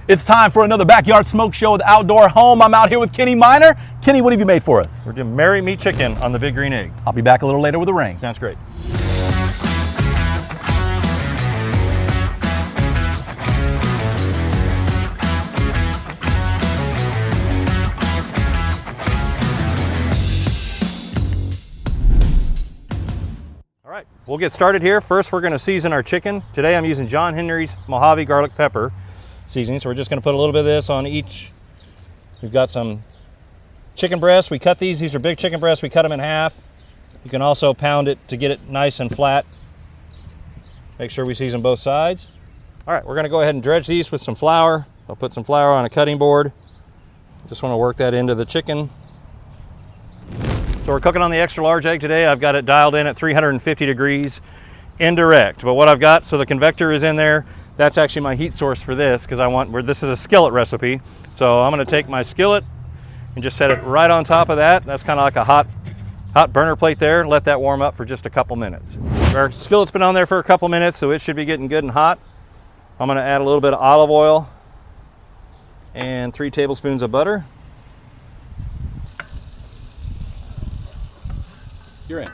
It's time for another Backyard Smoke Show with Outdoor Home. I'm out here with Kenny Miner. Kenny, what have you made for us? We're doing Marry Me Chicken on the Big Green Egg. I'll be back a little later with a ring. Sounds great. All right, we'll get started here. First, we're gonna season our chicken. Today, I'm using John Henry's Mojave garlic pepper seasoning. So we're just gonna put a little bit of this on each. We've got some chicken breasts. We cut these are big chicken breasts. We cut them in half. You can also pound it to get it nice and flat. Make sure we season both sides. All right, we're gonna go ahead and dredge these with some flour. I'll put some flour on a cutting board. Just wanna work that into the chicken. So we're cooking on the extra large egg today. I've got it dialed in at 350 degrees indirect. But what I've got, so the convector is in there. That's actually my heat source for this because this is a skillet recipe. So I'm gonna take my skillet and just set it right on top of that. That's kind of like a hot burner plate there. Let that warm up for just a couple minutes. Our skillet's been on there for a couple minutes, so it should be getting good and hot. I'm gonna add a little bit of olive oil and 3 tablespoons of butter. You're in.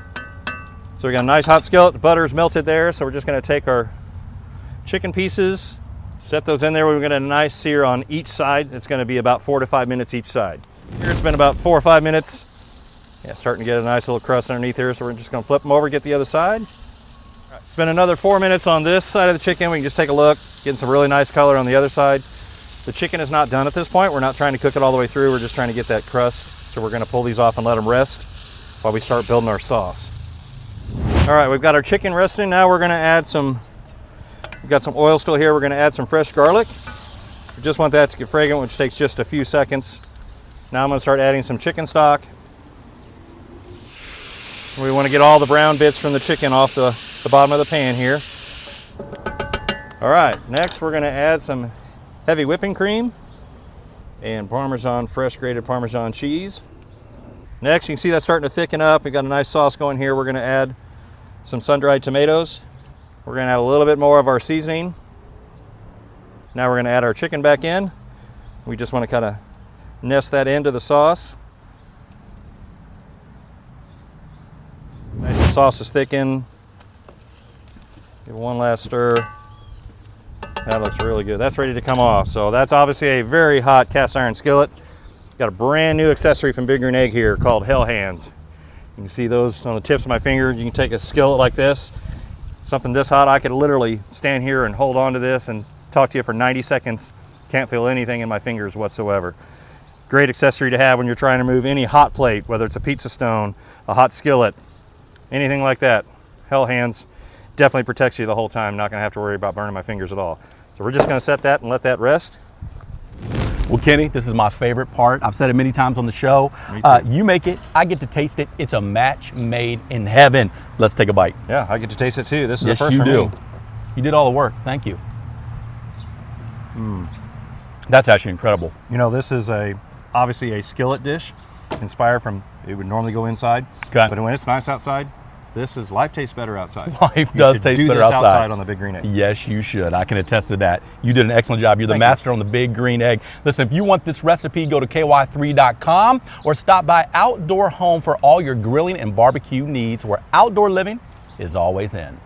So we got a nice hot skillet, the butter's melted there, so we're just gonna take our chicken pieces, set those in there. We're gonna get a nice sear on each side. It's gonna be about 4 to 5 minutes each side. Here it's been about 4 or 5 minutes. Yeah, starting to get a nice little crust underneath here, so we're just gonna flip them over, get the other side. Right. It's been another 4 minutes on this side of the chicken. We can just take a look, getting some really nice color on the other side. The chicken is not done at this point. We're not trying to cook it all the way through. We're just trying to get that crust. So we're gonna pull these off and let them rest while we start building our sauce. All right, we've got our chicken resting. Now we're gonna add we've got some oil still here. We're gonna add some fresh garlic. We just want that to get fragrant, which takes just a few seconds. Now I'm gonna start adding some chicken stock. We wanna get all the brown bits from the chicken off the bottom of the pan here. All right, next we're gonna add some heavy whipping cream and Parmesan, fresh grated Parmesan cheese. Next, you can see that's starting to thicken up. We've got a nice sauce going here. We're gonna add some sun-dried tomatoes. We're gonna add a little bit more of our seasoning. Now we're gonna add our chicken back in. We just wanna kind of nest that into the sauce. Nice, the sauce is thickened. Give it one last stir. That looks really good. That's ready to come off. So that's obviously a very hot cast iron skillet. Got a brand new accessory from Big Green Egg here called Hell Hands. You can see those on the tips of my finger. You can take a skillet like this, something this hot. I could literally stand here and hold on to this and talk to you for 90 seconds. Can't feel anything in my fingers whatsoever. Great accessory to have when you're trying to move any hot plate, whether it's a pizza stone, a hot skillet, anything like that. Hell Hands definitely protects you the whole time. Not gonna have to worry about burning my fingers at all. So we're just gonna set that and let that rest. Well, Kenny, this is my favorite part. I've said it many times on the show. You make it, I get to taste it. It's a match made in heaven. Let's take a bite. Yeah, I get to taste it too. This is yes, the first you for do. me. You did all the work. Thank you. That's actually incredible. You know, this is obviously a skillet dish inspired from, it would normally go inside. Okay. But when it's nice outside, life tastes better outside. Life does taste better outside. outside on the Big Green Egg. Yes, you should. I can attest to that. You did an excellent job. You're the master on the Big Green Egg. Listen, if you want this recipe, go to ky3.com or stop by Outdoor Home for all your grilling and barbecue needs, where outdoor living is always in.